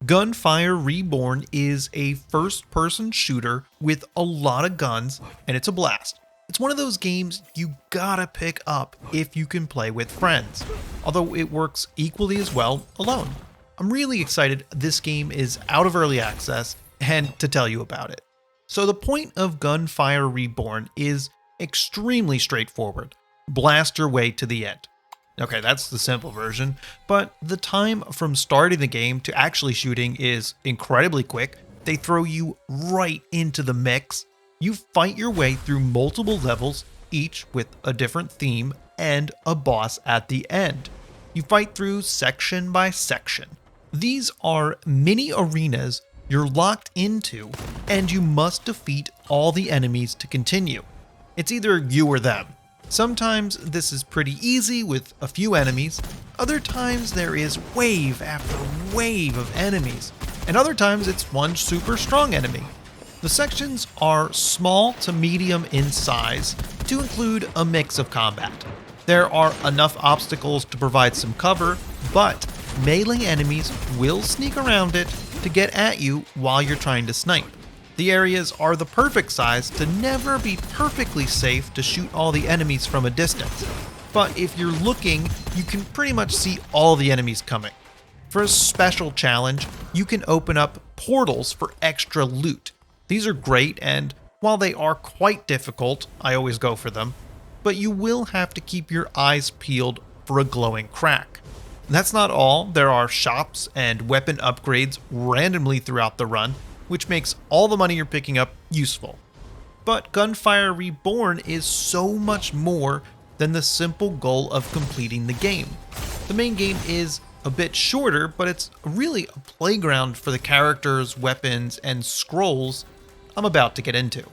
Gunfire Reborn is a first-person shooter with a lot of guns, and it's a blast. It's one of those games you gotta pick up if you can play with friends, although it works equally as well alone. I'm really excited this game is out of early access and to tell you about it. So the point of Gunfire Reborn is extremely straightforward. Blast your way to the end. Okay, that's the simple version, but the time from starting the game to actually shooting is incredibly quick. They throw you right into the mix. You fight your way through multiple levels, each with a different theme and a boss at the end. You fight through section by section. These are mini arenas you're locked into, and you must defeat all the enemies to continue. It's either you or them. Sometimes this is pretty easy with a few enemies, other times there is wave after wave of enemies, and other times it's one super strong enemy. The sections are small to medium in size to include a mix of combat. There are enough obstacles to provide some cover, but melee enemies will sneak around it to get at you while you're trying to snipe. The areas are the perfect size to never be perfectly safe to shoot all the enemies from a distance, but if you're looking, you can pretty much see all the enemies coming. For a special challenge, you can open up portals for extra loot. These are great, and while they are quite difficult, I always go for them, but you will have to keep your eyes peeled for a glowing crack. That's not all, there are shops and weapon upgrades randomly throughout the run, which makes all the money you're picking up useful. But Gunfire Reborn is so much more than the simple goal of completing the game. The main game is a bit shorter, but it's really a playground for the characters, weapons, and scrolls I'm about to get into.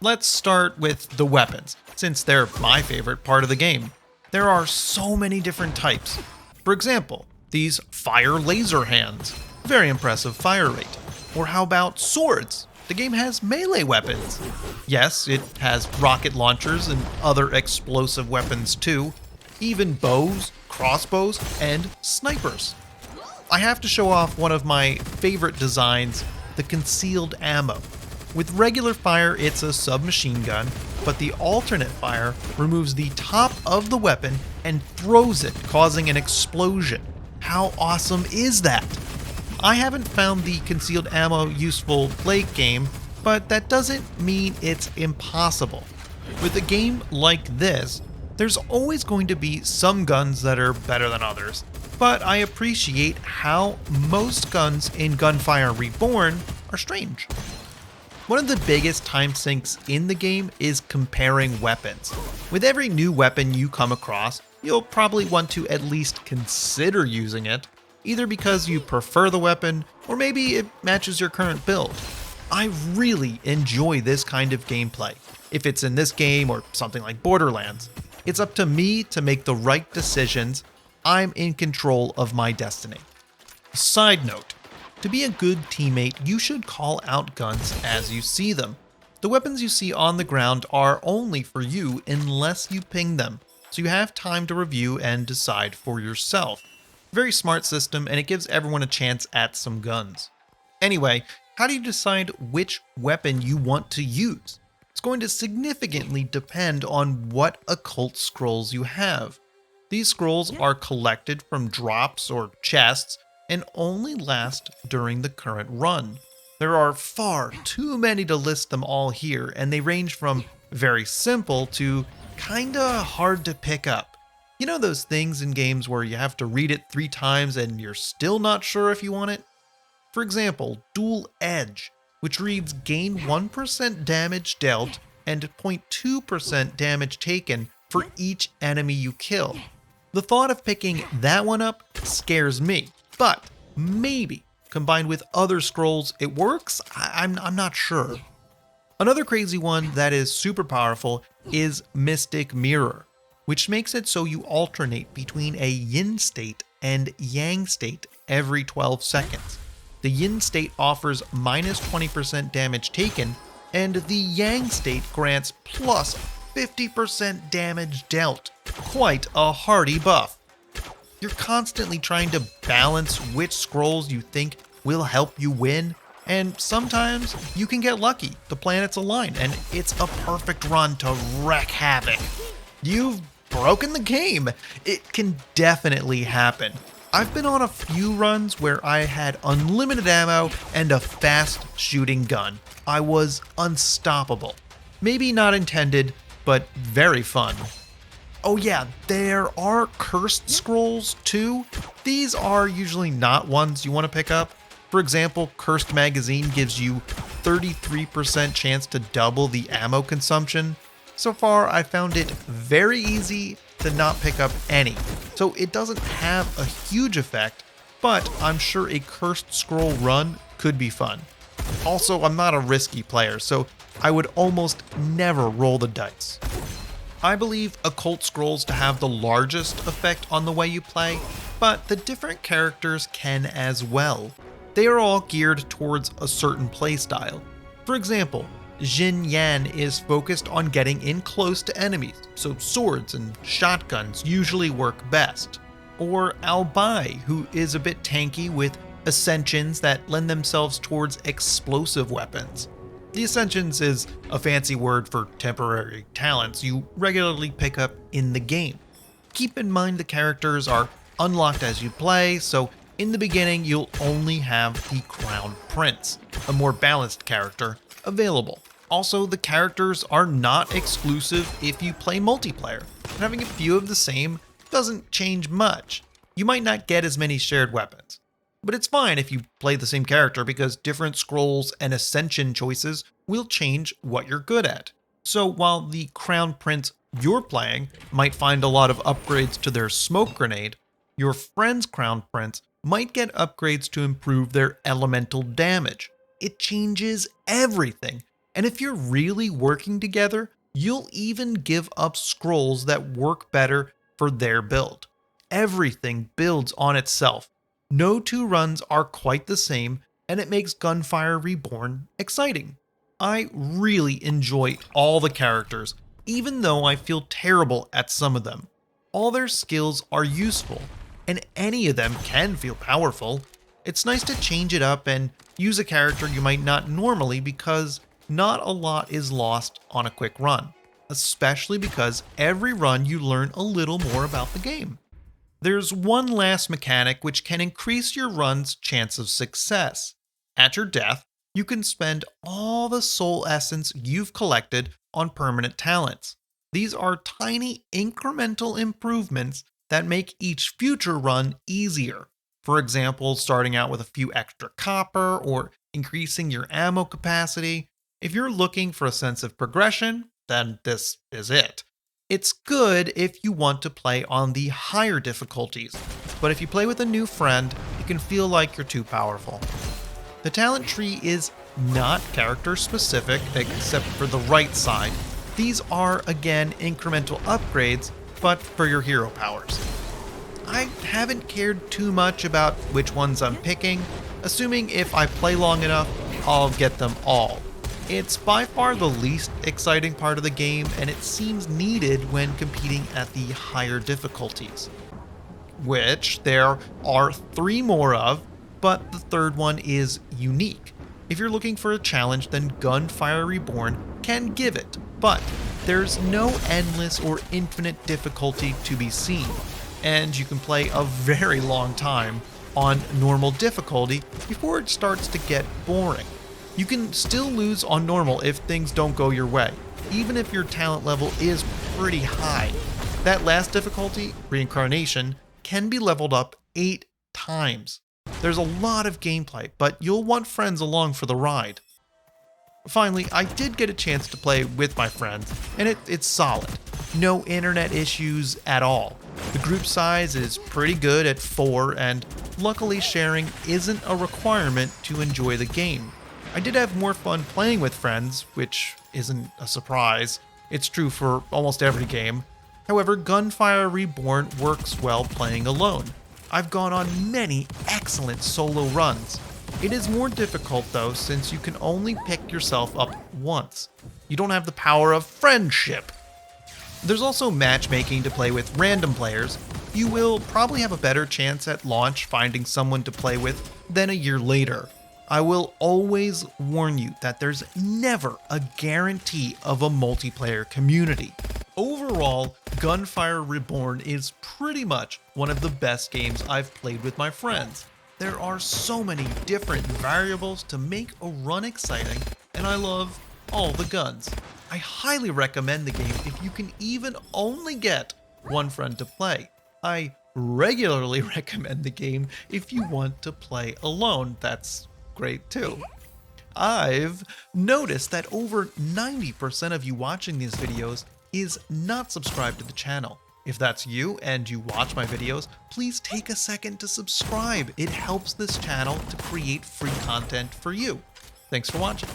Let's start with the weapons, since they're my favorite part of the game. There are so many different types. For example, these fire laser hands, very impressive fire rate. Or how about swords? The game has melee weapons. Yes, it has rocket launchers and other explosive weapons too, even bows, crossbows, and snipers. I have to show off one of my favorite designs, the concealed ammo. With regular fire, it's a submachine gun, but the alternate fire removes the top of the weapon and throws it, causing an explosion. How awesome is that? I haven't found the concealed ammo useful late game, but that doesn't mean it's impossible. With a game like this, there's always going to be some guns that are better than others, but I appreciate how most guns in Gunfire Reborn are strange. One of the biggest time sinks in the game is comparing weapons. With every new weapon you come across, you'll probably want to at least consider using it, either because you prefer the weapon, or maybe it matches your current build. I really enjoy this kind of gameplay. If it's in this game or something like Borderlands, it's up to me to make the right decisions. I'm in control of my destiny. Side note, to be a good teammate, you should call out guns as you see them. The weapons you see on the ground are only for you unless you ping them, so you have time to review and decide for yourself. Very smart system, and it gives everyone a chance at some guns. Anyway, how do you decide which weapon you want to use? It's going to significantly depend on what occult scrolls you have. These scrolls are collected from drops or chests and only last during the current run. There are far too many to list them all here, and they range from very simple to kinda hard to pick up. You know those things in games where you have to read it 3 times and you're still not sure if you want it? For example, Dual Edge, which reads gain 1% damage dealt and 0.2% damage taken for each enemy you kill. The thought of picking that one up scares me, but maybe combined with other scrolls it works? I'm not sure. Another crazy one that is super powerful is Mystic Mirror, which makes it so you alternate between a yin state and yang state every 12 seconds. The yin state offers minus 20% damage taken, and the yang state grants plus 50% damage dealt. Quite a hardy buff. You're constantly trying to balance which scrolls you think will help you win, and sometimes you can get lucky. The planets align, and it's a perfect run to wreak havoc. You've broken the game. It can definitely happen. I've been on a few runs where I had unlimited ammo and a fast shooting gun. I was unstoppable. Maybe not intended, but very fun. Oh yeah, there are Cursed Scrolls too. These are usually not ones you want to pick up. For example, Cursed Magazine gives you 33% chance to double the ammo consumption. So far, I found it very easy to not pick up any, so it doesn't have a huge effect, but I'm sure a Cursed Scroll run could be fun. Also, I'm not a risky player, so I would almost never roll the dice. I believe Occult Scrolls to have the largest effect on the way you play, but the different characters can as well. They are all geared towards a certain playstyle. For example, Jin Yan is focused on getting in close to enemies, so swords and shotguns usually work best. Or Al Bai, who is a bit tanky with ascensions that lend themselves towards explosive weapons. The ascensions is a fancy word for temporary talents you regularly pick up in the game. Keep in mind the characters are unlocked as you play, so in the beginning you'll only have the Crown Prince, a more balanced character, available. Also, the characters are not exclusive if you play multiplayer, and having a few of the same doesn't change much. You might not get as many shared weapons, but it's fine if you play the same character because different scrolls and ascension choices will change what you're good at. So while the Crown Prince you're playing might find a lot of upgrades to their smoke grenade, your friend's Crown Prince might get upgrades to improve their elemental damage. It changes everything. And if you're really working together, you'll even give up scrolls that work better for their build. Everything builds on itself. No two runs are quite the same, and it makes Gunfire Reborn exciting. I really enjoy all the characters, even though I feel terrible at some of them. All their skills are useful, and any of them can feel powerful. It's nice to change it up and use a character you might not normally because not a lot is lost on a quick run, especially because every run you learn a little more about the game. There's one last mechanic which can increase your run's chance of success. At your death, you can spend all the soul essence you've collected on permanent talents. These are tiny incremental improvements that make each future run easier. For example, starting out with a few extra copper or increasing your ammo capacity. If you're looking for a sense of progression, then this is it. It's good if you want to play on the higher difficulties, but if you play with a new friend, it can feel like you're too powerful. The talent tree is not character specific except for the right side. These are, again, incremental upgrades, but for your hero powers. I haven't cared too much about which ones I'm picking, assuming if I play long enough, I'll get them all. It's by far the least exciting part of the game, and it seems needed when competing at the higher difficulties, which there are 3 more of, but the third one is unique. If you're looking for a challenge, then Gunfire Reborn can give it, but there's no endless or infinite difficulty to be seen, and you can play a very long time on normal difficulty before it starts to get boring. You can still lose on normal if things don't go your way, even if your talent level is pretty high. That last difficulty, Reincarnation, can be leveled up 8 times. There's a lot of gameplay, but you'll want friends along for the ride. Finally, I did get a chance to play with my friends, and it's solid. No internet issues at all. The group size is pretty good at 4, and luckily sharing isn't a requirement to enjoy the game. I did have more fun playing with friends, which isn't a surprise. It's true for almost every game. However, Gunfire Reborn works well playing alone. I've gone on many excellent solo runs. It is more difficult though, since you can only pick yourself up once. You don't have the power of friendship. There's also matchmaking to play with random players. You will probably have a better chance at launch finding someone to play with than a year later. I will always warn you that there's never a guarantee of a multiplayer community. Overall, Gunfire Reborn is pretty much one of the best games I've played with my friends. There are so many different variables to make a run exciting, and I love all the guns. I highly recommend the game if you can even only get one friend to play. I regularly recommend the game if you want to play alone. That's great too. I've noticed that over 90% of you watching these videos is not subscribed to the channel. If that's you and you watch my videos, please take a second to subscribe. It helps this channel to create free content for you. Thanks for watching.